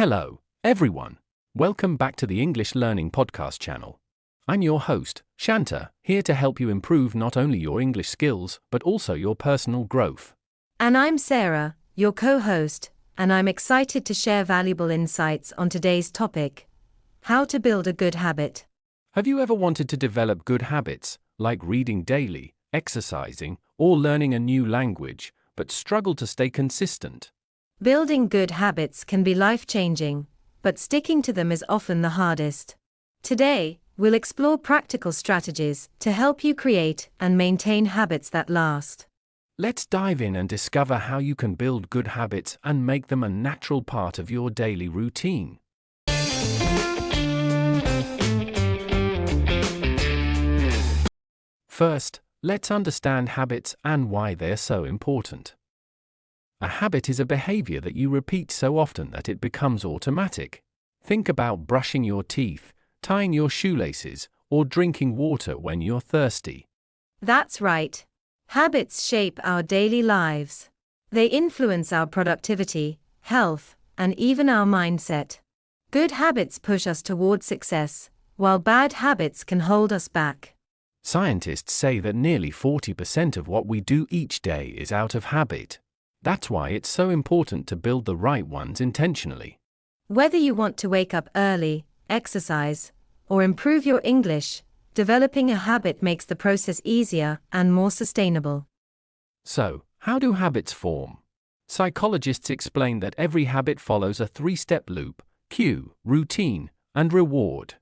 Hello, everyone. Welcome back to the English Learning Podcast channel. I'm your host, Shanta, here to help you improve not only your English skills, but also your personal growth. And I'm Sarah, your co-host, and I'm excited to share valuable insights on today's topic: how to build a good habit. Have you ever wanted to develop good habits, like reading daily, exercising, or learning a new language, but struggle to stay consistent? Building good habits can be life-changing, but sticking to them is often the hardest. Today, we'll explore practical strategies to help you create and maintain habits that last. Let's dive in and discover how you can build good habits and make them a natural part of your daily routine. First, let's understand habits and why they're so important. A habit is a behavior that you repeat so often that it becomes automatic. Think about brushing your teeth, tying your shoelaces, or drinking water when you're thirsty. That's right. Habits shape our daily lives. They influence our productivity, health, and even our mindset. Good habits push us toward success, while bad habits can hold us back. Scientists say that nearly 40% of what we do each day is out of habit. That's why it's so important to build the right ones intentionally. Whether you want to wake up early, exercise, or improve your English, developing a habit makes the process easier and more sustainable. So, how do habits form? Psychologists explain that every habit follows a three-step loop: cue, routine, and reward.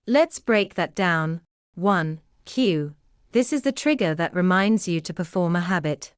Let's break that down. 1. Cue. This is the trigger that reminds you to perform a habit.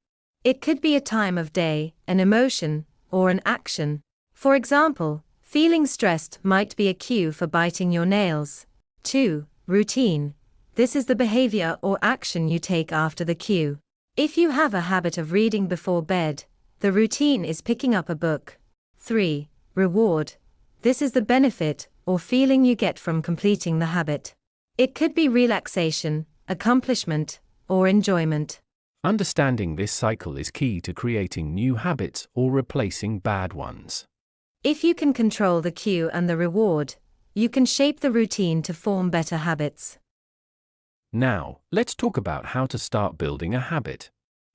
It could be a time of day, an emotion, or an action. For example, feeling stressed might be a cue for biting your nails. 2. Routine. This is the behavior or action you take after the cue. If you have a habit of reading before bed, the routine is picking up a book. 3. Reward. This is the benefit or feeling you get from completing the habit. It could be relaxation, accomplishment, or enjoyment. Understanding this cycle is key to creating new habits or replacing bad ones. If you can control the cue and the reward, you can shape the routine to form better habits. Now, let's talk about how to start building a habit.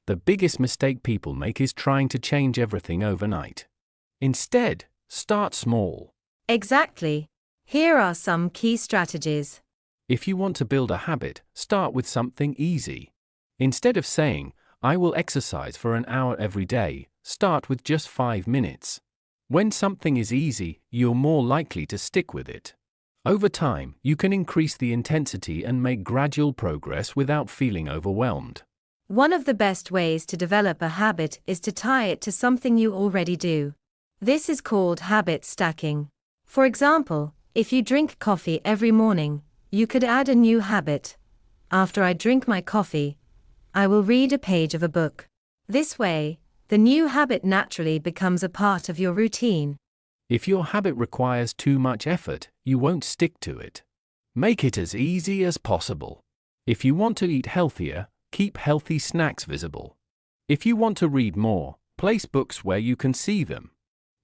The biggest mistake people make is trying to change everything overnight. Instead, start small. Exactly. Here are some key strategies. If you want to build a habit, start with something easy. Instead of saying, "I will exercise for an hour every day," start with just 5 minutes. When something is easy, you're more likely to stick with it. Over time, you can increase the intensity and make gradual progress without feeling overwhelmed. One of the best ways to develop a habit is to tie it to something you already do. This is called habit stacking. For example, if you drink coffee every morning, you could add a new habit. After I drink my coffee, I will read a page of a book. This way, the new habit naturally becomes a part of your routine. If your habit requires too much effort, you won't stick to it. Make it as easy as possible. If you want to eat healthier, keep healthy snacks visible. If you want to read more, place books where you can see them.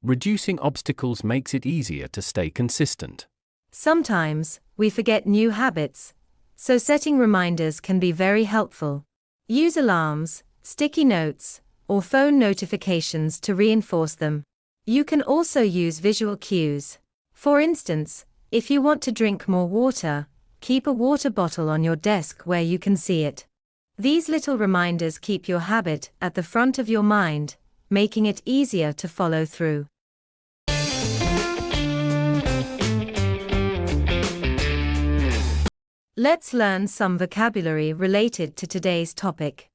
Reducing obstacles makes it easier to stay consistent. Sometimes, we forget new habits, so setting reminders can be very helpful. Use alarms, sticky notes, or phone notifications to reinforce them. You can also use visual cues. For instance, if you want to drink more water, keep a water bottle on your desk where you can see it. These little reminders keep your habit at the front of your mind, making it easier to follow through. Let's learn some vocabulary related to today's topic.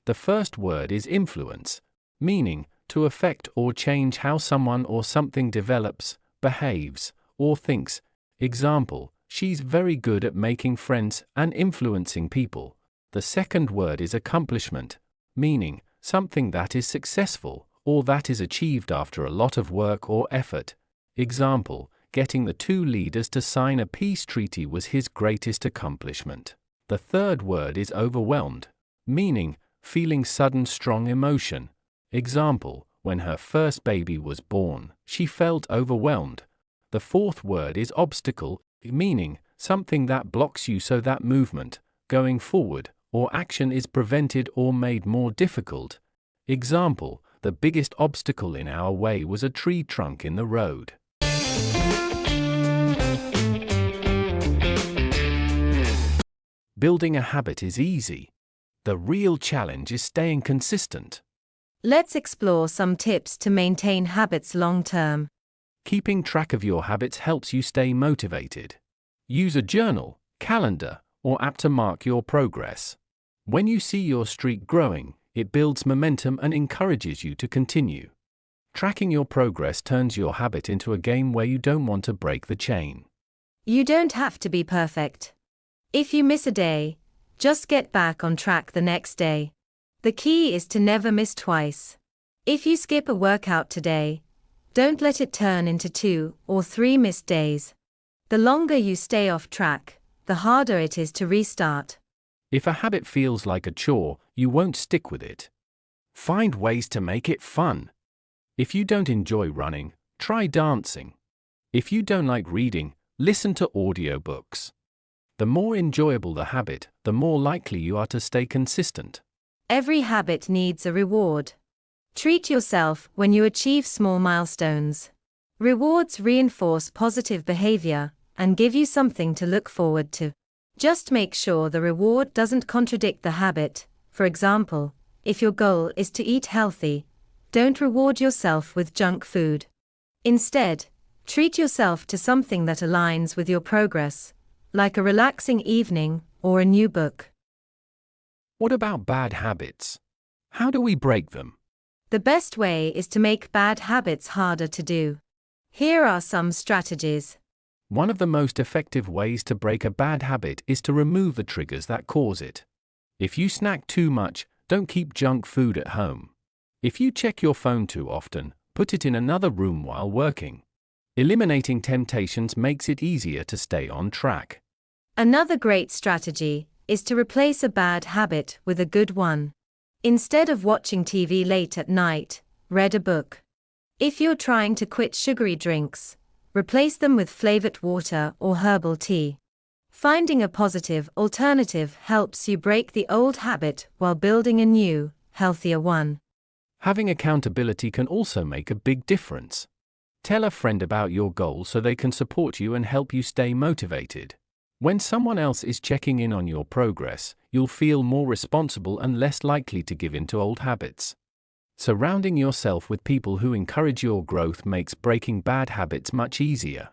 The first word is influence, meaning to affect or change how someone or something develops, behaves, or thinks. Example, she's very good at making friends and influencing people. The second word is accomplishment, meaning something that is successful or that is achieved after a lot of work or effort. Example, getting the two leaders to sign a peace treaty was his greatest accomplishment. The third word is overwhelmed, meaning feeling sudden strong emotion. Example, when her first baby was born, she felt overwhelmed, The fourth word is obstacle, meaning something that blocks you so that movement, going forward, or action is prevented or made more difficult. Example, the biggest obstacle in our way was a tree trunk in the road. Building a habit is easy. The real challenge is staying consistent. Let's explore some tips to maintain habits long term. Keeping track of your habits helps you stay motivated. Use a journal, calendar, or app to mark your progress. When you see your streak growing, it builds momentum and encourages you to continue. Tracking your progress turns your habit into a game where you don't want to break the chain. You don't have to be perfect. If you miss a day, just get back on track the next day. The key is to never miss twice. If you skip a workout today, don't let it turn into 2 or 3 missed days. The longer you stay off track, the harder it is to restart. If a habit feels like a chore, you won't stick with it. Find ways to make it fun. If you don't enjoy running, try dancing. If you don't like reading, listen to audiobooks. The more enjoyable the habit, the more likely you are to stay consistent. Every habit needs a reward. Treat yourself when you achieve small milestones. Rewards reinforce positive behavior and give you something to look forward to. Just make sure the reward doesn't contradict the habit. For example, if your goal is to eat healthy, don't reward yourself with junk food. Instead, treat yourself to something that aligns with your progress, like a relaxing evening or a new book. What about bad habits? How do we break them? The best way is to make bad habits harder to do. Here are some strategies. One of the most effective ways to break a bad habit is to remove the triggers that cause it. If you snack too much, don't keep junk food at home. If you check your phone too often, put it in another room while working. Eliminating temptations makes it easier to stay on track. Another great strategy is to replace a bad habit with a good one. Instead of watching TV late at night, read a book. If you're trying to quit sugary drinks, replace them with flavored water or herbal tea. Finding a positive alternative helps you break the old habit while building a new, healthier one. Having accountability can also make a big difference. Tell a friend about your goal so they can support you and help you stay motivated. When someone else is checking in on your progress, you'll feel more responsible and less likely to give in to old habits. Surrounding yourself with people who encourage your growth makes breaking bad habits much easier.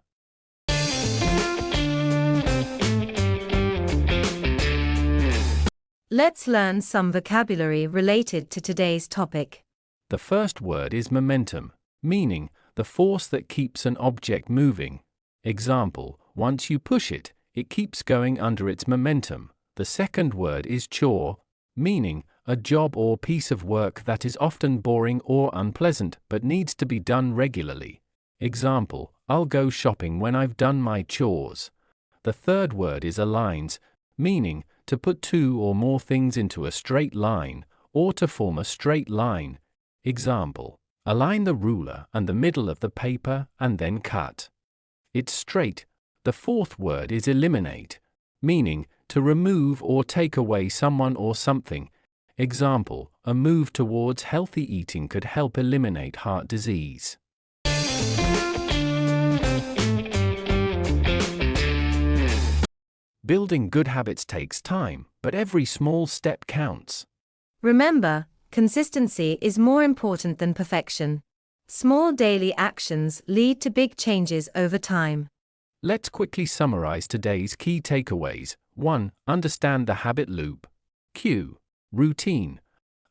Let's learn some vocabulary related to today's topic. The first word is momentum, meaning the force that keeps an object moving. Example, once you push it, it keeps going under its momentum. The second word is chore, meaning a job or piece of work that is often boring or unpleasant but needs to be done regularly. Example, I'll go shopping when I've done my chores. The third word is aligns, meaning to put two or more things into a straight line, or to form a straight line. Example, align the ruler and the middle of the paper and then cut. It's straight. The fourth word is eliminate, meaning to remove or take away someone or something. Example, a move towards healthy eating could help eliminate heart disease. Building good habits takes time, but every small step counts. Remember, consistency is more important than perfection. Small daily actions lead to big changes over time. Let's quickly summarize today's key takeaways. 1. Understand the habit loop. Cue, routine,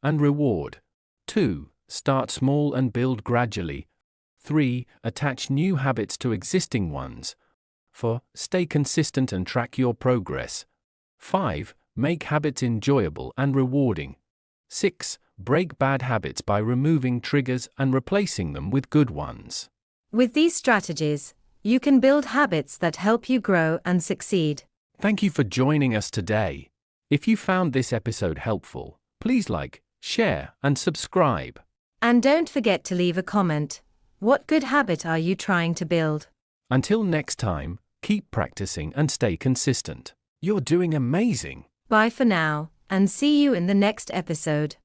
and reward. 2. Start small and build gradually. 3. Attach new habits to existing ones. 4. Stay consistent and track your progress. 5. Make habits enjoyable and rewarding. 6. Break bad habits by removing triggers and replacing them with good ones. With these strategies, you can build habits that help you grow and succeed. Thank you for joining us today. If you found this episode helpful, please like, share, and subscribe. And don't forget to leave a comment. What good habit are you trying to build? Until next time, keep practicing and stay consistent. You're doing amazing. Bye for now, and see you in the next episode.